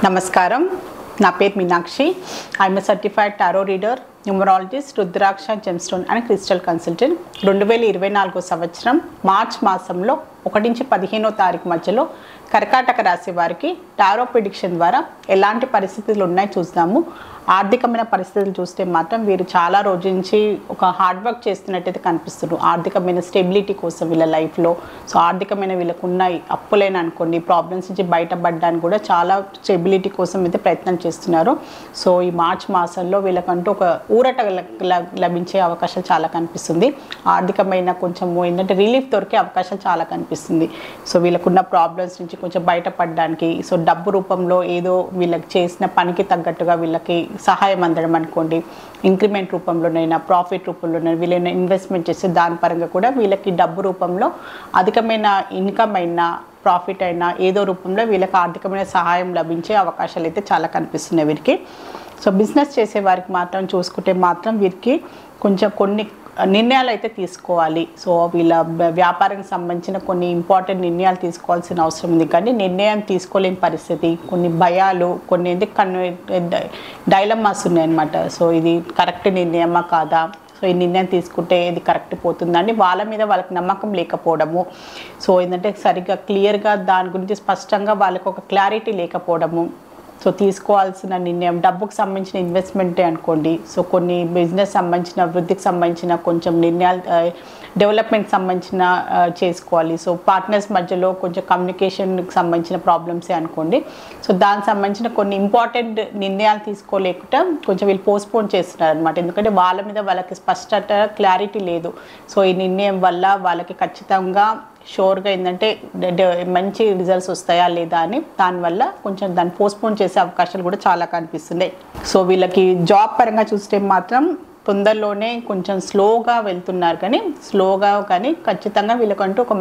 నమస్కారం. నా పేరు Meenakshi. I'm a certified tarot reader, numerologist, rudraksha, gemstone and crystal consultant. 2024 సంవత్సరం మార్చ్ మాసంలో 1 నుంచి 15వ తారీఖు మధ్యలో కర్కాటక రాశి వారికి టారో ప్రిడిక్షన్ ద్వారా ఎలాంటి పరిస్థితులు ఉన్నాయి చూద్దాము. ఆర్థికమైన పరిస్థితులు చూస్తే మాత్రం వీరు చాలా రోజుల నుంచి ఒక హార్డ్ వర్క్ చేస్తున్నట్టయితే కనిపిస్తున్నారు. ఆర్థికమైన స్టెబిలిటీ కోసం వీళ్ళ లైఫ్లో. సో ఆర్థికమైన వీళ్ళకు ఉన్నాయి అప్పులేని అనుకోండి, ప్రాబ్లమ్స్ నుంచి బయటపడడానికి కూడా చాలా స్టెబిలిటీ కోసం అయితే ప్రయత్నం చేస్తున్నారు. సో ఈ మార్చ్ మాసంలో వీళ్ళకంటూ ఒక ఊరట లభించే అవకాశాలు చాలా కనిపిస్తుంది. ఆర్థికమైన కొంచెం ఏంటంటే రిలీఫ్ దొరికే అవకాశాలు చాలా కనిపిస్తుంది. సో వీళ్ళకున్న ప్రాబ్లమ్స్ నుంచి కొంచెం బయటపడడానికి, సో డబ్బు రూపంలో ఏదో వీళ్ళకి చేసిన పనికి తగ్గట్టుగా వీళ్ళకి సహాయం అందడం అనుకోండి, ఇంక్రిమెంట్ రూపంలోనైనా ప్రాఫిట్ రూపంలోనైనా వీళ్ళైనా ఇన్వెస్ట్మెంట్ చేస్తే దాని పరంగా కూడా వీళ్ళకి డబ్బు రూపంలో అధికమైన ఇన్కమ్ అయినా ప్రాఫిట్ అయినా ఏదో రూపంలో వీళ్ళకి ఆర్థికమైన సహాయం లభించే అవకాశాలు అయితే చాలా కనిపిస్తున్నాయి వీరికి. సో బిజినెస్ చేసే వారికి మాత్రం చూసుకుంటే మాత్రం వీరికి కొంచెం కొన్ని నిర్ణయాలు అయితే తీసుకోవాలి. సో వీళ్ళ వ్యాపారానికి సంబంధించిన కొన్ని ఇంపార్టెంట్ నిర్ణయాలు తీసుకోవాల్సిన అవసరం ఉంది. కానీ నిర్ణయం తీసుకోలేని పరిస్థితి, కొన్ని భయాలు, కొన్ని డైలమాస్ ఉన్నాయన్నమాట. సో ఇది కరెక్ట్ నిర్ణయమా కాదా, సో ఈ నిర్ణయం తీసుకుంటే ఇది కరెక్ట్ పోతుందండి, వాళ్ళ మీద వాళ్ళకి నమ్మకం లేకపోవడము. సో ఏంటంటే సరిగ్గా క్లియర్గా దాని గురించి స్పష్టంగా వాళ్ళకి ఒక క్లారిటీ లేకపోవడము. సో తీసుకోవాల్సిన నిర్ణయం డబ్బుకు సంబంధించిన ఇన్వెస్ట్మెంటే అనుకోండి, సో కొన్ని బిజినెస్ సంబంధించిన వృద్ధికి సంబంధించిన కొంచెం నిర్ణయాలు, డెవలప్మెంట్కి సంబంధించిన చేసుకోవాలి. సో పార్ట్నర్స్ మధ్యలో కొంచెం కమ్యూనికేషన్కి సంబంధించిన ప్రాబ్లమ్సే అనుకోండి. సో దానికి సంబంధించిన కొన్ని ఇంపార్టెంట్ నిర్ణయాలు తీసుకోలేకుండా కొంచెం వీళ్ళు పోస్ట్పోన్ చేస్తున్నారు అనమాట. ఎందుకంటే వాళ్ళ మీద వాళ్ళకి స్పష్టత క్లారిటీ లేదు. సో ఈ నిర్ణయం వల్ల వాళ్ళకి ఖచ్చితంగా షూర్గా ఏంటంటే మంచి రిజల్ట్స్ వస్తాయా లేదా అని దానివల్ల కొంచెం దాన్ని పోస్ట్పోన్ చేసే అవకాశాలు కూడా చాలా కనిపిస్తున్నాయి. సో వీళ్ళకి జాబ్ పరంగా చూస్తే మాత్రం తొందరలోనే కొంచెం స్లోగా వెళ్తున్నారు, కానీ ఖచ్చితంగా వీళ్ళకంటూ ఒక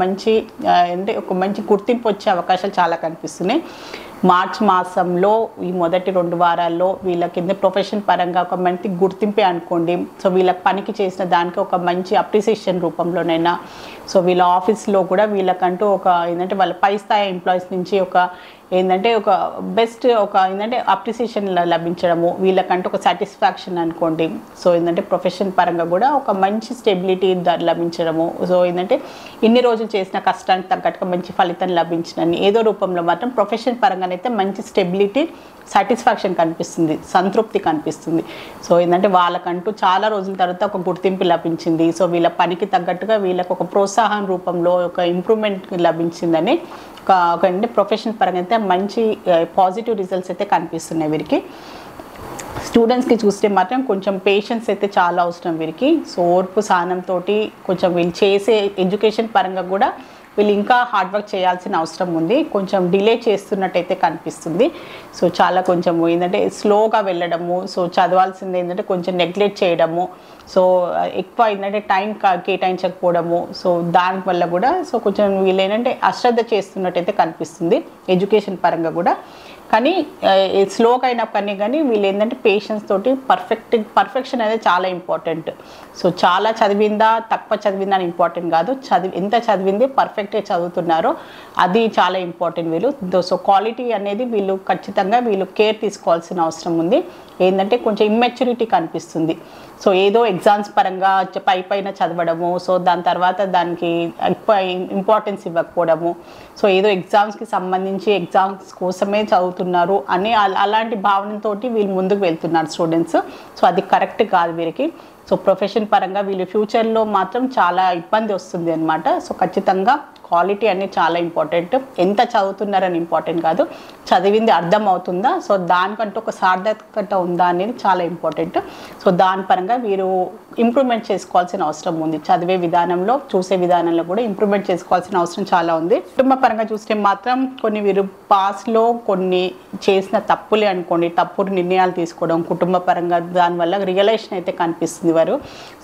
మంచి గుర్తింపు వచ్చే అవకాశాలు చాలా కనిపిస్తున్నాయి. మార్చ్ మాసంలో ఈ మొదటి 2 వారాల్లో వీళ్ళకి ప్రొఫెషన్ పరంగా ఒక మంచి గుర్తింపే అనుకోండి. సో వీళ్ళ పనికి చేసిన దానికి ఒక మంచి అప్రిసియేషన్ రూపంలోనైనా, సో వీళ్ళ ఆఫీస్లో కూడా వీళ్ళకంటూ ఒక వాళ్ళ పై స్థాయి ఎంప్లాయీస్ నుంచి ఒక బెస్ట్ అప్రిసియేషన్ లభించడము, వీళ్ళకంటూ ఒక సాటిస్ఫాక్షన్ అనుకోండి. సో ప్రొఫెషన్ పరంగా కూడా ఒక మంచి స్టెబిలిటీ లభించడము. సో ఇన్ని రోజులు చేసిన కష్టానికి తగ్గట్టుగా మంచి ఫలితం లభించడని ఏదో రూపంలో మాత్రం ప్రొఫెషన్ పరంగానైతే మంచి స్టెబిలిటీ, సాటిస్ఫాక్షన్ కనిపిస్తుంది, సంతృప్తి కనిపిస్తుంది. సో వాళ్ళకంటూ చాలా రోజుల తర్వాత ఒక గుర్తింపు లభించింది. సో వీళ్ళ పనికి తగ్గట్టుగా వీళ్ళకి ఒక ప్రోత్సాహం రూపంలో ఒక ఇంప్రూవ్మెంట్ లభించిందని ప్రొఫెషన్ పరంగా అయితే మంచి పాజిటివ్ రిజల్ట్స్ అయితే కనిపిస్తున్నాయి వీరికి. స్టూడెంట్స్కి చూస్తే మాత్రం కొంచెం పేషెన్స్ అయితే చాలా అవసరం వీరికి. సో ఓర్పు సహనంతో కొంచెం వీళ్ళు చేసే ఎడ్యుకేషన్ పరంగా కూడా వీళ్ళు ఇంకా హార్డ్ వర్క్ చేయాల్సిన అవసరం ఉంది. కొంచెం డిలే చేస్తున్నట్టయితే కనిపిస్తుంది. సో చాలా కొంచెం స్లోగా వెళ్ళడము, సో చదవాల్సింది కొంచెం నెగ్లెక్ట్ చేయడము, సో ఎక్కువ టైం కేటాయించకపోవడము, సో దానివల్ల కూడా సో కొంచెం వీళ్ళు అశ్రద్ధ చేస్తున్నట్టయితే కనిపిస్తుంది ఎడ్యుకేషన్ పరంగా కూడా. కానీ స్లోగా అయినా కానీ వీళ్ళు పేషెన్స్ తోటి పర్ఫెక్షన్ అనేది చాలా ఇంపార్టెంట్. సో చాలా చదివిందా తక్కువ చదివిందా అని ఇంపార్టెంట్ కాదు, ఎంత చదివింది పర్ఫెక్ట్గా చదువుతున్నారో అది చాలా ఇంపార్టెంట్ వీళ్ళు. సో క్వాలిటీ అనేది వీళ్ళు ఖచ్చితంగా కేర్ తీసుకోవాల్సిన అవసరం ఉంది. కొంచెం ఇమ్మెచ్యూరిటీ కనిపిస్తుంది. సో ఏదో ఎగ్జామ్స్ పరంగా పైన చదవడము, సో దాని తర్వాత దానికి ఎక్కువ ఇంపార్టెన్స్ ఇవ్వకపోవడము, సో ఏదో ఎగ్జామ్స్కి సంబంధించి ఎగ్జామ్స్ కోసమే చదువుతున్నారు అని అలాంటి భావనతో వీళ్ళు ముందుకు వెళ్తున్నారు స్టూడెంట్స్. సో అది కరెక్ట్ కాదు వీరికి. సో ప్రొఫెషన్ పరంగా వీళ్ళు ఫ్యూచర్లో మాత్రం చాలా ఇబ్బంది వస్తుంది అనమాట. సో ఖచ్చితంగా క్వాలిటీ అనేది చాలా ఇంపార్టెంట్. ఎంత చదువుతున్నారని ఇంపార్టెంట్ కాదు, చదివింది అర్థం అవుతుందా, సో దానికంటూ ఒక సార్థకత ఉందా అనేది చాలా ఇంపార్టెంట్. సో దాని పరంగా వీరు ఇంప్రూవ్మెంట్ చేసుకోవాల్సిన అవసరం ఉంది. చదివే విధానంలో, చూసే విధానంలో కూడా ఇంప్రూవ్మెంట్ చేసుకోవాల్సిన అవసరం చాలా ఉంది. కుటుంబ పరంగా చూస్తే మాత్రం వీరు పాస్ట్లో కొన్ని చేసిన తప్పులే అనుకోండి, తప్పుడు నిర్ణయాలు తీసుకోవడం కుటుంబ పరంగా, దానివల్ల రియలైజేషన్ అయితే కనిపిస్తుంది వారు.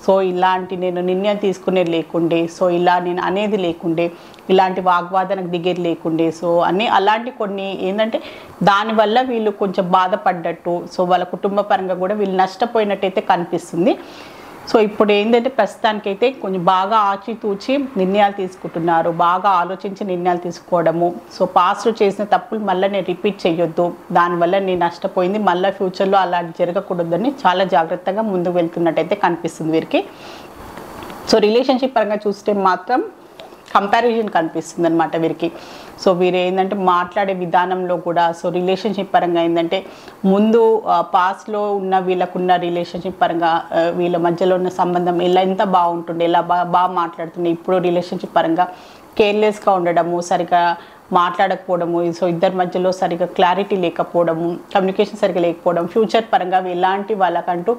సో ఇలాంటి నేను నిర్ణయం తీసుకునేది లేకుండే, సో ఇలా నేను అనేది లేకుండే, ఇలాంటి వాగ్వాదనకు దిగేది లేకుండే, సో అలాంటి కొన్ని దానివల్ల వీళ్ళు కొంచెం బాధపడ్డట్టు, సో వాళ్ళ కుటుంబ పరంగా కూడా వీళ్ళు నష్టపోయినట్టయితే కనిపిస్తుంది. సో ఇప్పుడు ఏంటంటే ప్రస్తుతానికైతే కొంచెం బాగా ఆచితూచి నిర్ణయాలు తీసుకుంటున్నారు, బాగా ఆలోచించి నిర్ణయాలు తీసుకోవడము. సో పాస్ట్లో చేసిన తప్పులు మళ్ళీ నేను రిపీట్ చేయొద్దు, దానివల్ల నేను నష్టపోయింది, మళ్ళీ ఫ్యూచర్లో అలాంటి జరగకూడదని చాలా జాగ్రత్తగా ముందుకు వెళ్తున్నట్టయితే కనిపిస్తుంది వీరికి. సో రిలేషన్షిప్ పరంగా చూస్తే మాత్రం కంపారిజన్ కనిపిస్తుంది అనమాట వీరికి. సో వీరు ఏంటంటే మాట్లాడే విధానంలో కూడా సో రిలేషన్షిప్ పరంగా ఏంటంటే ముందు పాస్ట్లో ఉన్న వీళ్ళకున్న రిలేషన్షిప్ పరంగా వీళ్ళ మధ్యలో ఉన్న సంబంధం ఎంత బాగుంటుండే, ఎలా బాగా మాట్లాడుతుండే, ఇప్పుడు రిలేషన్షిప్ పరంగా కేర్లెస్గా ఉండడము, సరిగా మాట్లాడకపోవడము, సో ఇద్దరి మధ్యలో సరిగా క్లారిటీ లేకపోవడము, కమ్యూనికేషన్ సరిగా లేకపోవడం, ఫ్యూచర్ పరంగా ఎలాంటి వాళ్ళకంటూ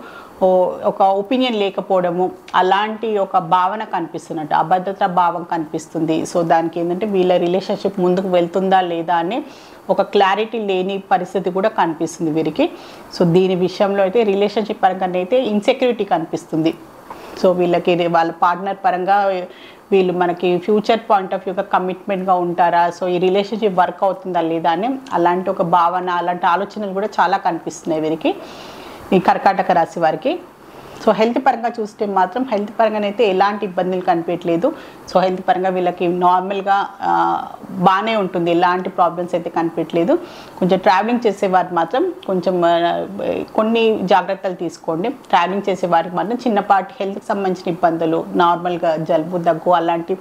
ఒక ఒపీనియన్ లేకపోవడము, అలాంటి ఒక భావన కనిపిస్తున్నట్టు అభద్రతా భావం కనిపిస్తుంది. సో దానికి ఏంటంటే వీళ్ళ రిలేషన్షిప్ ముందుకు వెళ్తుందా లేదా అని ఒక క్లారిటీ లేని పరిస్థితి కూడా కనిపిస్తుంది వీరికి. సో దీని విషయంలో అయితే రిలేషన్షిప్ పరంగా అయితే ఇన్సెక్యూరిటీ కనిపిస్తుంది. సో వీళ్ళకి వాళ్ళ పార్ట్నర్ పరంగా వీళ్ళు మనకి ఫ్యూచర్ పాయింట్ ఆఫ్ వ్యూగా కమిట్మెంట్గా ఉంటారా, సో ఈ రిలేషన్షిప్ వర్క్ అవుతుందా లేదా అని అలాంటి ఒక భావన, అలాంటి ఆలోచనలు కూడా చాలా కనిపిస్తున్నాయి వీరికి, ఈ కర్కాటక రాశి వారికి. సో హెల్త్ పరంగా చూస్తే మాత్రం హెల్త్ పరంగానైతే ఎలాంటి ఇబ్బందులు కనిపించలేదు. సో హెల్త్ పరంగా వీళ్ళకి నార్మల్గా బాగానే ఉంటుంది, ఎలాంటి ప్రాబ్లమ్స్ అయితే కనిపించలేదు. కొంచెం ట్రావెలింగ్ చేసేవారు మాత్రం కొంచెం కొన్ని జాగ్రత్తలు తీసుకోండి. ట్రావెలింగ్ చేసే వారికి మాత్రం చిన్నపాటి హెల్త్కి సంబంధించిన ఇబ్బందులు, నార్మల్గా జలుబు దగ్గు అలాంటి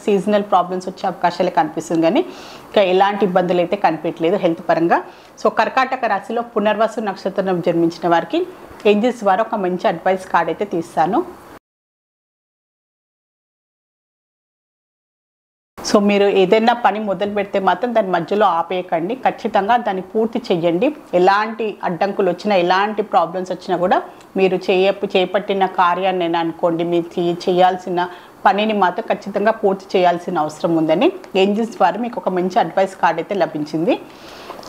సీజనల్ ప్రాబ్లమ్స్ వచ్చే అవకాశాలే కనిపిస్తుంది, కానీ ఇంకా ఎలాంటి ఇబ్బందులు అయితే కనిపించలేదు హెల్త్ పరంగా. సో కర్కాటక రాశిలో పునర్వసు నక్షత్రం జన్మించిన వారికి ఏంజల్స్ ద్వారా ఒక మంచి అడ్వైస్ కార్డ్ అయితే తీస్తాను. సో మీరు ఏదైనా పని మొదలు పెడితే మాత్రం దాని మధ్యలో ఆపేయకండి, ఖచ్చితంగా దాన్ని పూర్తి చెయ్యండి. ఎలాంటి అడ్డంకులు వచ్చినా, ఎలాంటి ప్రాబ్లమ్స్ వచ్చినా కూడా మీరు చేపట్టిన కార్యాన్ని అనుకోండి, మీరు చేయాల్సిన పనిని మాత్రం ఖచ్చితంగా పూర్తి చేయాల్సిన అవసరం ఉందని ఏంజల్స్ ద్వారా మీకు ఒక మంచి అడ్వైస్ కార్డ్ అయితే లభించింది.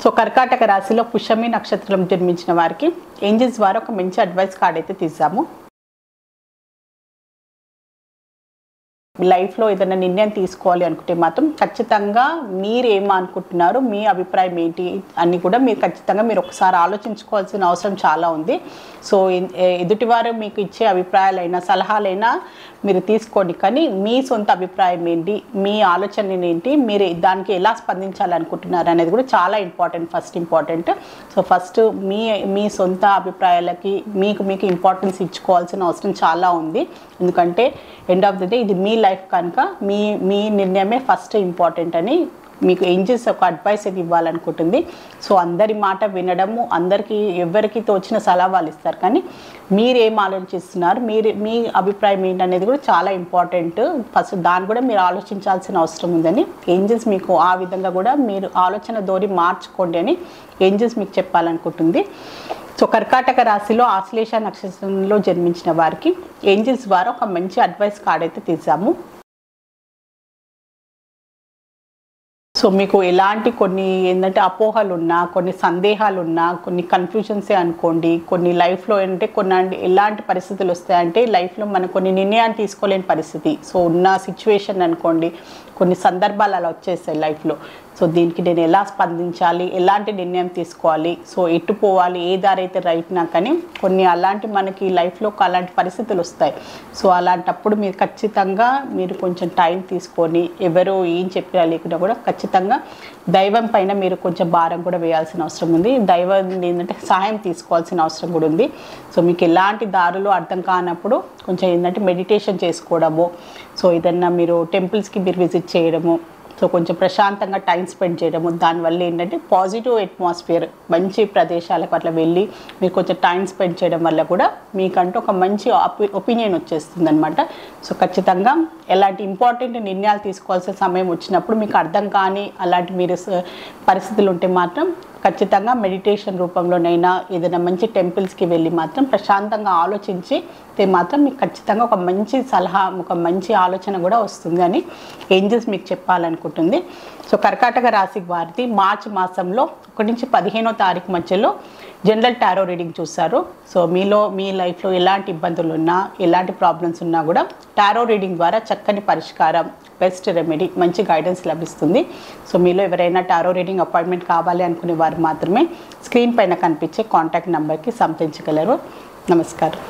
సో కర్కాటక రాశిలో పుష్యమి నక్షత్రం జన్మించిన వారికి ఏంజల్స్ ద్వారా ఒక మంచి అడ్వైస్ కార్డ్ అయితే తీసాము. లైఫ్లో ఏదైనా నిర్ణయం తీసుకోవాలి అనుకుంటే మాత్రం ఖచ్చితంగా మీరు ఏమనుకుంటున్నారు, మీ అభిప్రాయం ఏంటి అని కూడా మీరు ఖచ్చితంగా మీరు ఒకసారి ఆలోచించుకోవాల్సిన అవసరం చాలా ఉంది. సో ఎదుటివారు మీకు ఇచ్చే అభిప్రాయాలైనా సలహాలైనా మీరు తీసుకోండి, కానీ మీ సొంత అభిప్రాయం ఏంటి, మీ ఆలోచన ఏంటి, మీరు దానికి ఎలా స్పందించాలనుకుంటున్నారు అనేది కూడా చాలా important, first important. So first మీ సొంత అభిప్రాయాలకి మీకు ఇంపార్టెన్స్ ఇచ్చుకోవాల్సిన అవసరం చాలా ఉంది. ఎందుకంటే ఎండ్ ఆఫ్ ది డే ఇది మీ లైఫ్ కనుక మీ నిర్ణయమే ఫస్ట్ ఇంపార్టెంట్ అని మీకు ఏంజల్స్ ఒక అడ్వైస్ అయితే ఇవ్వాలనుకుంటుంది. సో అందరి మాట వినడము, అందరికీ ఎవరికి తోచిన సలహా వాళ్ళు ఇస్తారు, కానీ మీరేం ఆలోచిస్తున్నారు, మీ అభిప్రాయం ఏంటనేది కూడా చాలా ఇంపార్టెంట్. ఫస్ట్ దాన్ని కూడా మీరు ఆలోచించాల్సిన అవసరం ఉందని ఏంజల్స్ మీకు ఆ విధంగా కూడా మీరు ఆలోచన ధోరణి మార్చుకోండి అని ఏంజల్స్ మీకు చెప్పాలనుకుంటుంది. సో కర్కాటక రాశిలో ఆశ్లేష నక్షత్రంలో జన్మించిన వారికి ఏంజల్స్ ద్వారా ఒక మంచి అడ్వైస్ కార్డ్ అయితే తీసాము. సో మీకు ఎలాంటి కొన్ని ఏంటంటే అపోహలు ఉన్నా, కొన్ని సందేహాలు ఉన్నా, కొన్ని కన్ఫ్యూజన్సే అనుకోండి, కొన్ని లైఫ్లో ఏంటంటే కొన్ని ఎలాంటి పరిస్థితులు వస్తాయంటే లైఫ్లో మనం కొన్ని నిర్ణయాలు తీసుకోలేని పరిస్థితి. సో ఉన్న సిచ్యువేషన్ అనుకోండి, కొన్ని సందర్భాలు అలా వచ్చేస్తాయి లైఫ్లో. సో దీనికి నేను ఎలా స్పందించాలి, ఎలాంటి నిర్ణయం తీసుకోవాలి, సో ఎటు పోవాలి, ఏ దారి అయితే రైట్ నాకు అని కొన్ని అలాంటి మనకి లైఫ్లో అలాంటి పరిస్థితులు వస్తాయి. సో అలాంటప్పుడు మీరు ఖచ్చితంగా మీరు కొంచెం టైం తీసుకొని ఎవరో ఏం చెప్పినా లేకుండా కూడా ఖచ్చితంగా దైవం పైన మీరు కొంచెం భారం కూడా వేయాల్సిన అవసరం ఉంది. దైవం ఏంటంటే సహాయం తీసుకోవాల్సిన అవసరం కూడా ఉంది. సో మీకు ఎలాంటి దారులు అర్థం కానప్పుడు కొంచెం ఏంటంటే మెడిటేషన్ చేసుకోవడము, సో ఏదన్నా మీరు టెంపుల్స్కి మీరు విజిట్ చేయడము, సో కొంచెం ప్రశాంతంగా టైం స్పెండ్ చేయడము, దానివల్ల ఏంటంటే పాజిటివ్ అట్మాస్ఫియర్, మంచి ప్రదేశాలకు అట్లా వెళ్ళి మీరు కొంచెం టైం స్పెండ్ చేయడం వల్ల కూడా మీకంటూ ఒక మంచి ఒపీనియన్ వచ్చేస్తుంది అనమాట. సో ఖచ్చితంగా ఎలాంటి ఇంపార్టెంట్ నిర్ణయాలు తీసుకోవాల్సిన సమయం వచ్చినప్పుడు మీకు అర్థం కాని అలాంటి మీరు పరిస్థితులు ఉంటే మాత్రం ఖచ్చితంగా మెడిటేషన్ రూపంలోనైనా ఏదైనా మంచి టెంపుల్స్కి వెళ్ళి మాత్రం ప్రశాంతంగా ఆలోచించి మాత్రం మీకు ఖచ్చితంగా ఒక మంచి సలహా, ఒక మంచి ఆలోచన కూడా వస్తుంది అని ఏంజల్స్ మీకు చెప్పాలనుకుంటుంది. సో కర్కాటక రాశి వారిది మార్చి మాసంలో 1 నుంచి 15వ తారీఖు మధ్యలో జనరల్ టారో రీడింగ్ చూస్తారు. సో మీ లైఫ్లో ఎలాంటి ఇబ్బందులు ఉన్నా, ఎలాంటి ప్రాబ్లమ్స్ ఉన్నా కూడా టారో రీడింగ్ ద్వారా చక్కని పరిష్కారం, బెస్ట్ రెమెడీ, మంచి గైడెన్స్ లభిస్తుంది. సో మీలో ఎవరైనా టారో రీడింగ్ అపాయింట్మెంట్ కావాలి అనుకునే వారు మాత్రమే స్క్రీన్ పైన కనిపించే కాంటాక్ట్ నెంబర్కి సంప్రదించగలరు. నమస్కారం.